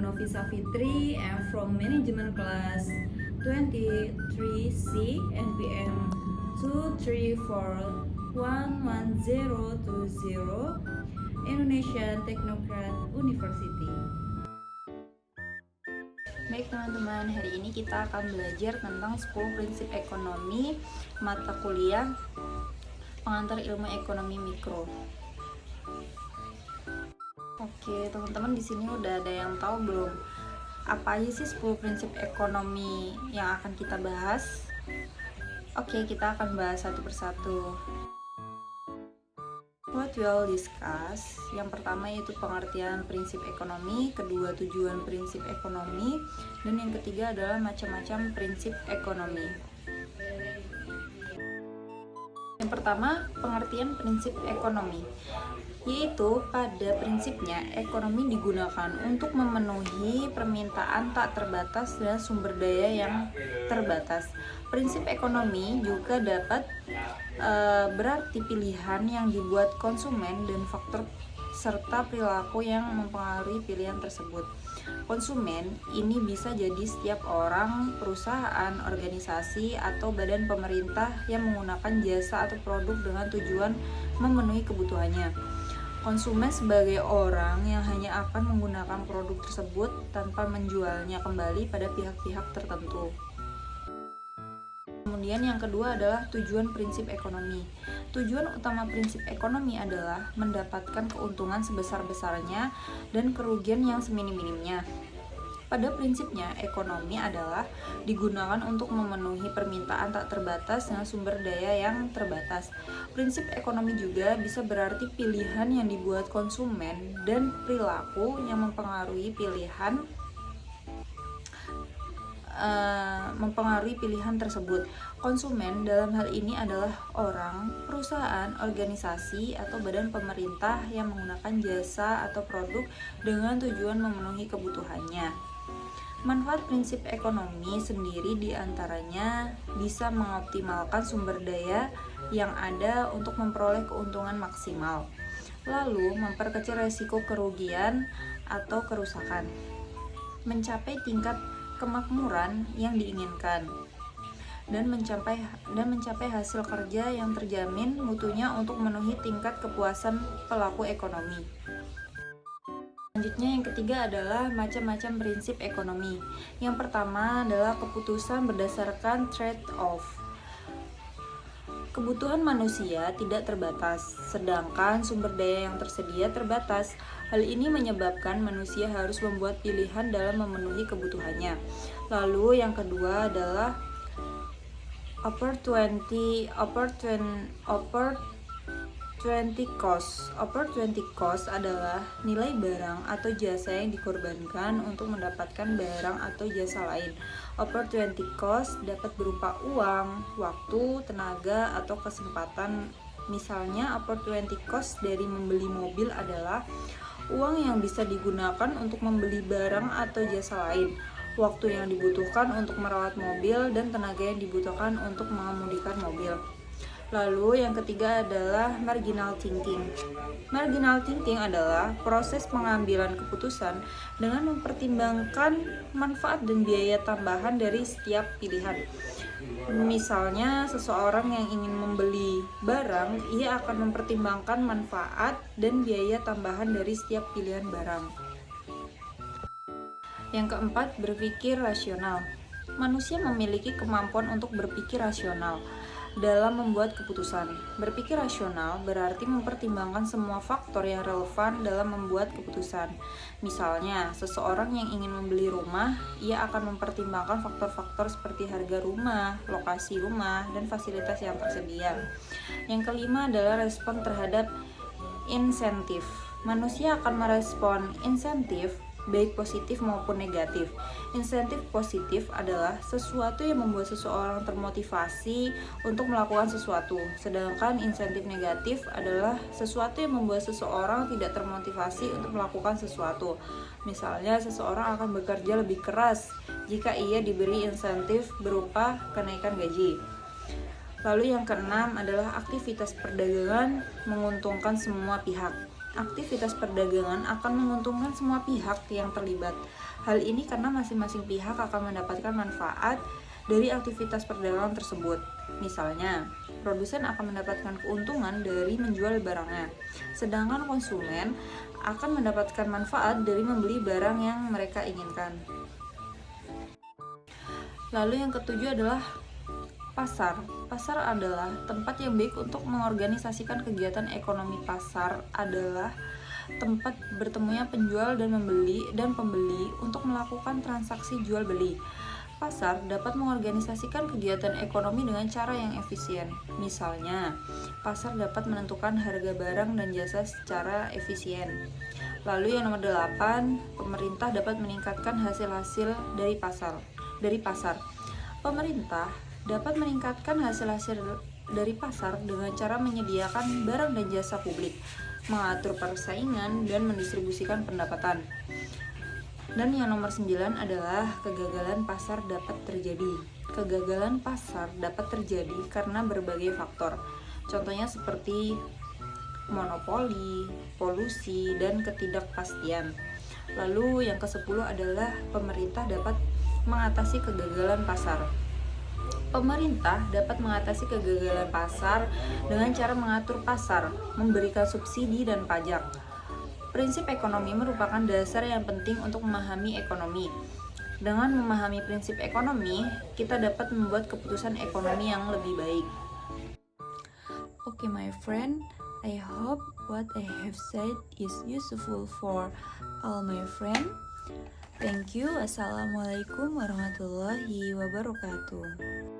Novisa Fitri. I'm from management class 23C NPM 2341110 Indonesian Technocrat University. Baik teman-teman, hari ini kita akan belajar tentang 10 prinsip ekonomi mata kuliah pengantar ilmu ekonomi mikro. Oke, teman-teman, di sini udah ada yang tahu belum? Apa aja sih 10 prinsip ekonomi yang akan kita bahas? Oke, kita akan bahas satu persatu. What we'll discuss, yang pertama yaitu pengertian prinsip ekonomi, kedua tujuan prinsip ekonomi, dan yang ketiga adalah macam-macam prinsip ekonomi. Yang pertama, pengertian prinsip ekonomi, yaitu pada prinsipnya ekonomi digunakan untuk memenuhi permintaan tak terbatas dan sumber daya yang terbatas. Prinsip ekonomi juga dapat berarti pilihan yang dibuat konsumen dan faktor serta perilaku yang mempengaruhi pilihan tersebut. Konsumen ini bisa jadi setiap orang, perusahaan, organisasi, atau badan pemerintah yang menggunakan jasa atau produk dengan tujuan memenuhi kebutuhannya. Konsumen sebagai orang yang hanya akan menggunakan produk tersebut tanpa menjualnya kembali pada pihak-pihak tertentu. Kemudian yang kedua adalah tujuan prinsip ekonomi. Tujuan utama prinsip ekonomi adalah mendapatkan keuntungan sebesar-besarnya dan kerugian yang seminim-minimnya. Pada prinsipnya, ekonomi adalah digunakan untuk memenuhi permintaan tak terbatas dengan sumber daya yang terbatas. Prinsip ekonomi juga bisa berarti pilihan yang dibuat konsumen dan perilaku yang mempengaruhi pilihan tersebut. Konsumen dalam hal ini adalah orang, perusahaan, organisasi, atau badan pemerintah yang menggunakan jasa atau produk dengan tujuan memenuhi kebutuhannya. Manfaat prinsip ekonomi sendiri diantaranya bisa mengoptimalkan sumber daya yang ada untuk memperoleh keuntungan maksimal, lalu memperkecil resiko kerugian atau kerusakan, mencapai tingkat kemakmuran yang diinginkan, dan mencapai hasil kerja yang terjamin mutunya untuk memenuhi tingkat kepuasan pelaku ekonomi. Selanjutnya yang ketiga adalah macam-macam prinsip ekonomi. Yang pertama adalah keputusan berdasarkan trade-off. Kebutuhan manusia tidak terbatas, sedangkan sumber daya yang tersedia terbatas. Hal ini menyebabkan manusia harus membuat pilihan dalam memenuhi kebutuhannya. Lalu yang kedua adalah opportunity cost. Opportunity cost adalah nilai barang atau jasa yang dikorbankan untuk mendapatkan barang atau jasa lain. Opportunity cost dapat berupa uang, waktu, tenaga, atau kesempatan. Misalnya, opportunity cost dari membeli mobil adalah uang yang bisa digunakan untuk membeli barang atau jasa lain, waktu yang dibutuhkan untuk merawat mobil, dan tenaga yang dibutuhkan untuk mengemudikan mobil. Lalu yang ketiga adalah marginal thinking. Marginal thinking adalah proses pengambilan keputusan dengan mempertimbangkan manfaat dan biaya tambahan dari setiap pilihan. Misalnya, seseorang yang ingin membeli barang, ia akan mempertimbangkan manfaat dan biaya tambahan dari setiap pilihan barang. Yang keempat, berpikir rasional. Manusia memiliki kemampuan untuk berpikir rasional dalam membuat keputusan. Berpikir rasional berarti mempertimbangkan semua faktor yang relevan dalam membuat keputusan. Misalnya, seseorang yang ingin membeli rumah, ia akan mempertimbangkan faktor-faktor seperti harga rumah, lokasi rumah, dan fasilitas yang tersedia. Yang kelima adalah respon terhadap insentif. Manusia akan merespon insentif baik positif maupun negatif. Insentif positif adalah sesuatu yang membuat seseorang termotivasi untuk melakukan sesuatu, sedangkan insentif negatif adalah sesuatu yang membuat seseorang tidak termotivasi untuk melakukan sesuatu. Misalnya, seseorang akan bekerja lebih keras jika ia diberi insentif berupa kenaikan gaji. Lalu yang keenam adalah aktivitas perdagangan menguntungkan semua pihak. aktivitas perdagangan akan menguntungkan semua pihak yang terlibat. Hal ini karena masing-masing pihak akan mendapatkan manfaat dari aktivitas perdagangan tersebut. Misalnya, produsen akan mendapatkan keuntungan dari menjual barangnya, sedangkan konsumen akan mendapatkan manfaat dari membeli barang yang mereka inginkan. Lalu yang ketujuh adalah pasar. Pasar adalah tempat yang baik untuk mengorganisasikan kegiatan ekonomi. Pasar adalah tempat bertemunya penjual dan pembeli untuk melakukan transaksi jual beli. Pasar dapat mengorganisasikan kegiatan ekonomi dengan cara yang efisien. Misalnya, pasar dapat menentukan harga barang dan jasa secara efisien. Lalu yang nomor 8, pemerintah dapat meningkatkan hasil-hasil dari pasar. Pemerintah dapat meningkatkan hasil-hasil dari pasar dengan cara menyediakan barang dan jasa publik, mengatur persaingan, dan mendistribusikan pendapatan. Dan yang nomor 9 adalah kegagalan pasar dapat terjadi. Kegagalan pasar dapat terjadi karena berbagai faktor. Contohnya seperti monopoli, polusi, dan ketidakpastian. Lalu yang ke-10 adalah pemerintah dapat mengatasi kegagalan pasar. Pemerintah dapat mengatasi kegagalan pasar dengan cara mengatur pasar, memberikan subsidi dan pajak. Prinsip ekonomi merupakan dasar yang penting untuk memahami ekonomi. Dengan memahami prinsip ekonomi, kita dapat membuat keputusan ekonomi yang lebih baik. Okay, my friend, I hope what I have said is useful for all my friend. Thank you. Assalamualaikum warahmatullahi wabarakatuh.